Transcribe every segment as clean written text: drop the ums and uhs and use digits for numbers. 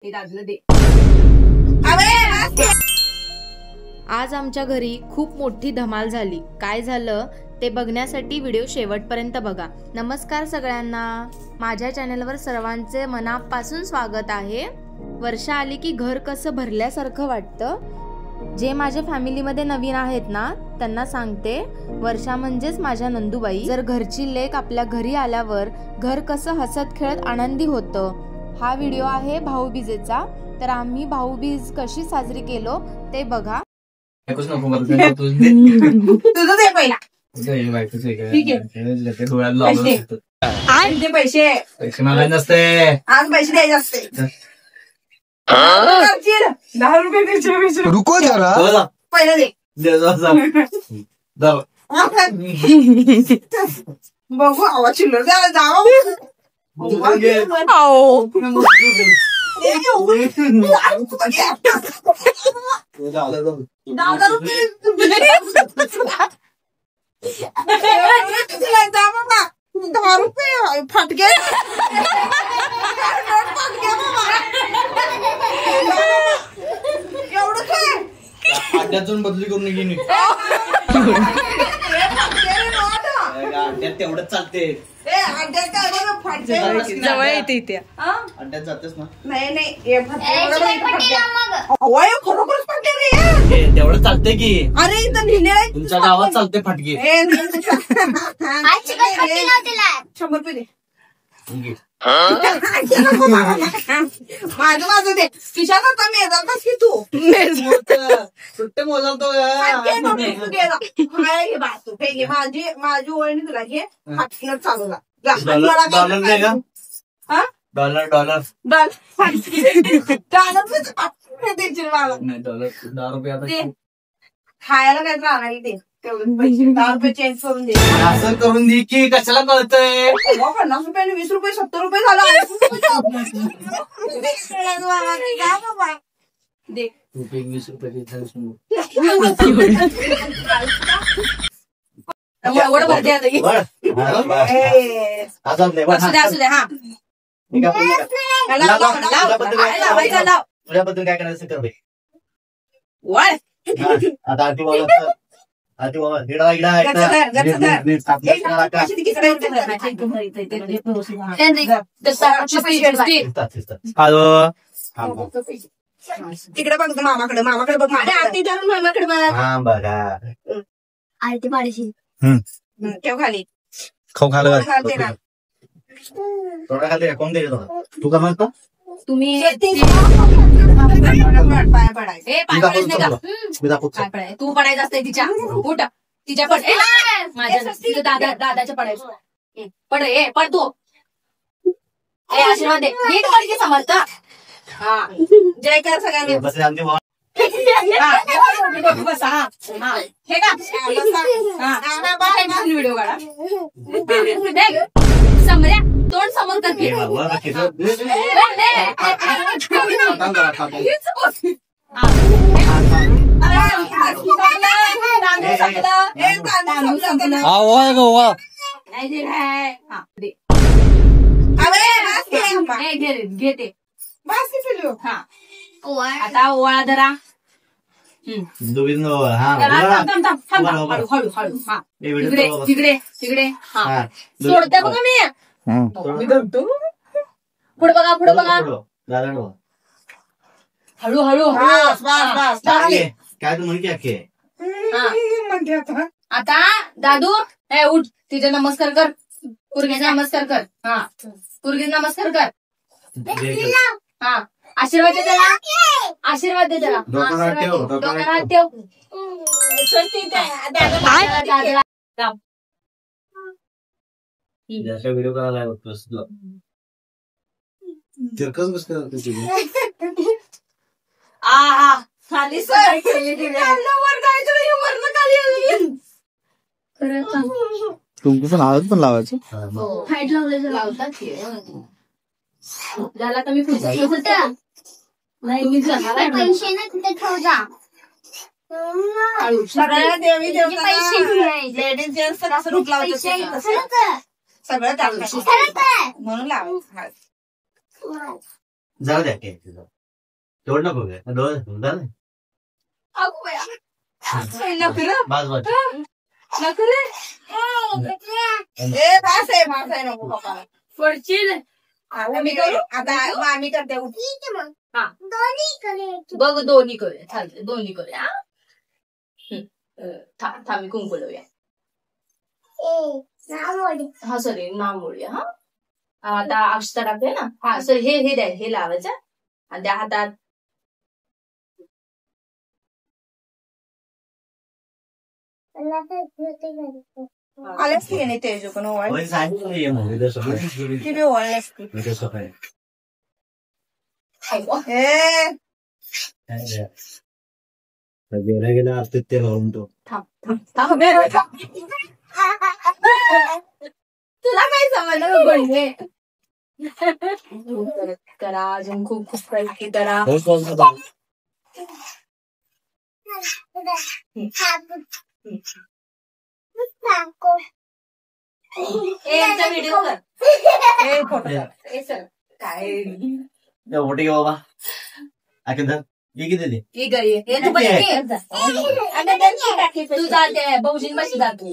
आज आमच्या घरी खूप मोठी धमाल झाली. काय झालं ते बघण्यासाठी व्हिडिओ शेवटपर्यंत बघा. नमस्कार सगळ्यांना, माझ्या चॅनलवर सर्वांचे मनापासून स्वागत आहे. वर्षा आली की घर कसं भरल्यासारखं वाटतं. जे माझ्या फॅमिलीमध्ये नवीन आहेत ना त्यांना सांगते, वर्षा म्हणजेच माझ्या नंदूबाई. जर घरची लेक आपल्या घरी आल्यावर घर कसं हसत खेळत आनंदी होतं. हा व्हिडिओ आहे भाऊबीजेचा. तर आम्ही भाऊबीज कशी साजरी केलो ते बघा. पैसे मला नसते, आज पैसे द्यायचे असते. 10 रुपये द्यायचे. रुको जरा, पहिलं दे. बघू आवाज चिल्लर द्यावा जावा. फटके एवढं काय अड्ड्यातून बदली करून गेली. अड्ड्यात तेवढंच चालते. अड्ड्यात काय बघ फाटते जवळ येते इथे. अड्ड्यात जातेस ना. नाही खरोखरच फाटते रे. तेवढं चालते की. अरे इथं लिहिले तुमच्या गावात चालते फाटके. 100 रुपये दे. माझं दे. खिशात आता मेजालतास की तू सुट्टे मोजालतो. माझी ओळणी तुला घे. फाटकीला चालू डॉलर डॉलर खायला काय राहणार ते. तेवढे पैसे 10 रुपये चेंज करून दे. असं करून दे की कशाला कळतंय. 50 रुपये 20 रुपये 70 रुपये झाला. दे 20 रुपये तुझ्याबद्दल काय करायचं कर बाई. आता आधी बाबा तिकडे बघ मामाकडे बघ. आरती धरून मामाकडे बघा. आरती पाडायची ठेव खाली. खाऊ खाल थोडा खाते. कोण दे तू का म्हणतो तुम्ही पाया पडायचं. तू पडायचं असतंय तिच्या. उठ तिच्या पड. माझ्या दादाच्या पडायचं. पड तू. आशीर्वाद दे. नीट पडकी समजत. हा जय कर सगळ्यांना. व्हिडिओ काढा. समऱ्या तोंड समोर करते. घेते आता ओवाळा धरा. हळू तिकडे सोडते बघा मी. पुढे बघा हळू काय तू म्हणते आता. दादू उठ. तिचे नमस्कार कर. पोरगीचा नमस्कार कर. हा पोरगीचा नमस्कार कर. हा आशीर्वाद दे त्याला. आशीर्वाद दे त्याला. डोक्यात ठेव. व्हिडिओ करायला खाली तुमचं पण आवाज पण लावायचं. हाईट लावतात झाला तर मी पैसे ना तिथे ठेव जा. सगळ्या देवी लेडीज जेंट्स कसं रूप लावतात सगळं म्हणून लावायचं. जाऊ द्या काय तुझं तेवढ नको काय झालं बाज बाज मी करू आता आम्ही करते बघ दोन्ही करूया चालते दोन्ही करूया थांबी कुंकू लावूया हा सॉरी नाव मोडूया हा आता अक्षता टाकते ना हा सर हे द्या हे लावायचं आणि त्या हातात आलेच की नाही तेज पण किती ओळख गेला गेला असते ते लावून तो तुला काय समजलं करा अजून खूप खूप काही करा व्हिडिओ काय मोठे घे बाबा आखिंदर ये किती तू जाते बहुजीन पाशी जातो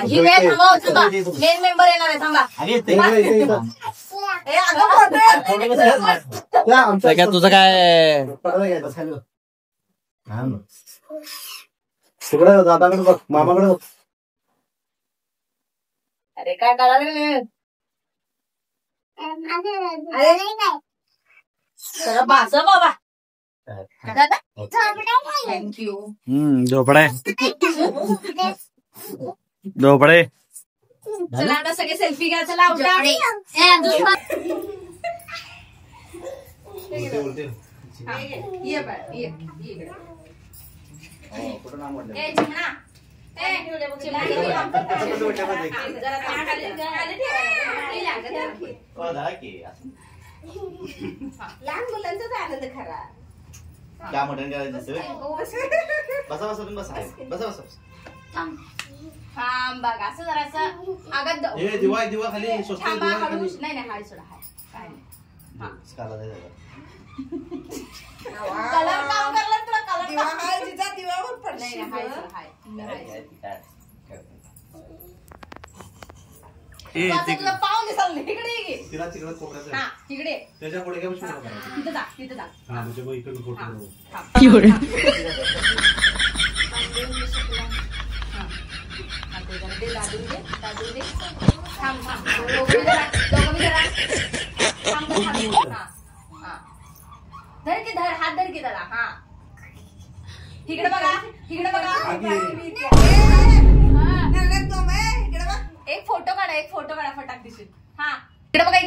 ही मेन मेंबर येणार आहे सांगा तुझं काय तिकडे दादाकडे बघ मामाकडे बघ अरे काय कळालं भाषा बाबा थँक्यू झोपडे झोपडे चला आता सगळे सेल्फी घ्या चला लहान मुलांचाच आनंद खरा क्या मटण करायचं बसा बसा तुम्ही बसा बसा बसा थांब बघ असं जरासं आगात दिवा दिवा खाली नाही नाही हाय सोडा हाय काय नाही कलर काम करला तुला कलर दिवावर नाही हाय सोडा हाय तुला पाहून दिसाल इकडे तिला तिकडे कोपऱ्यात हा इकडे त्याच्या पुढे काय तिथं जा तिथं जा हा म्हणजे मग इकडे फोटो धर की धर हात धर की त्याला हा इकडे बघा एक फोटो काढा फटाक दिसेल हा इकडे बघा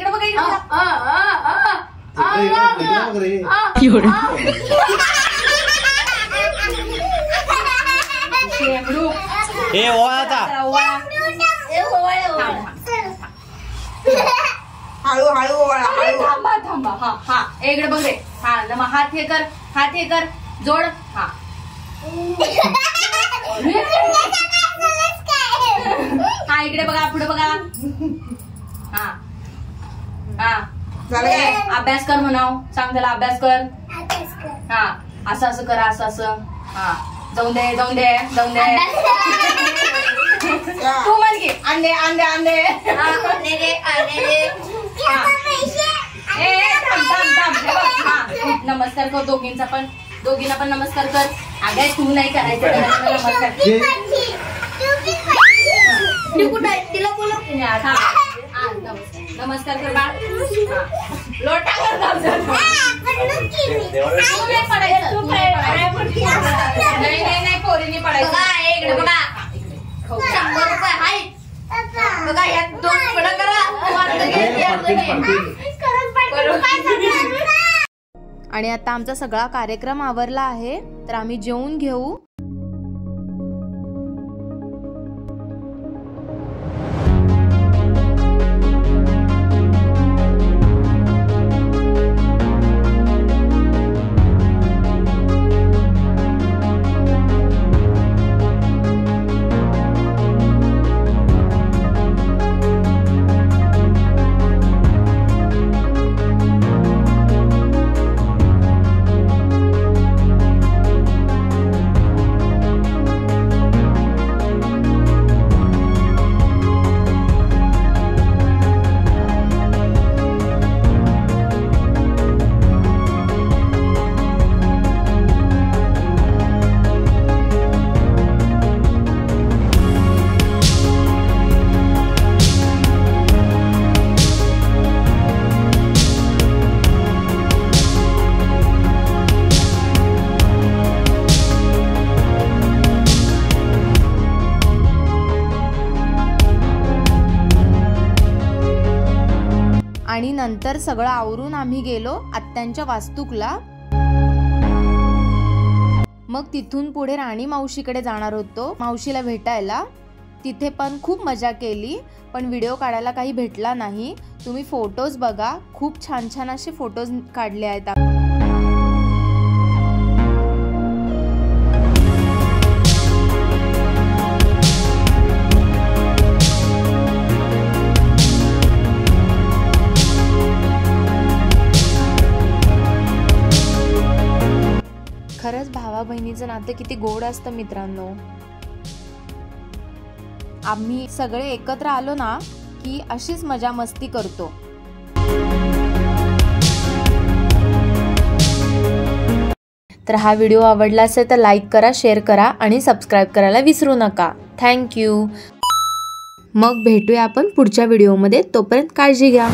हळू थांबा हा इकडे बघ रे हा हात हे कर जोड हा हा इकडे बघा पुढे बघा हा अभ्यास कर म्हणाव सांग त्याला अभ्यास कर हा असं करा असं हा जाऊन दे तू म्हण की अंडे नमस्कार कर दोघींना पण नमस्कार कर अगं तू नाही करायचं नमस्कार कर बा लोटा नाही पोरीने पडायचं बघा 100 रुपये आहेत बघा यात 2 रुपये करा आणि आता आमचा सगळा कार्यक्रम आवरला आहे तर आम्ही जेवून घेऊ. नंतर सगळं आवरून आम्ही गेलो आत्यांच्या वास्तूकला. मग तिथून पुढे राणी मावशीकडे जाणार होतो मावशीला भेटायला. तिथे पण खूप मजा केली, पण व्हिडिओ काढायला काही भेटला नाही. तुम्ही फोटोज बघा, खूप छान छान असे फोटोज काढले आहेत. खरंच भावा बहिणीचं नातं किती गोड असतं मित्रांनो. आम्ही सगळे एकत्र आलो ना की अशीच मजा मस्ती करतो. तर हा व्हिडिओ आवडला असेल तर लाईक करा, शेअर करा आणि सबस्क्राईब करायला विसरू नका. थँक्यू. मग भेटूया आपण पुढच्या व्हिडिओमध्ये. तोपर्यंत काळजी घ्या.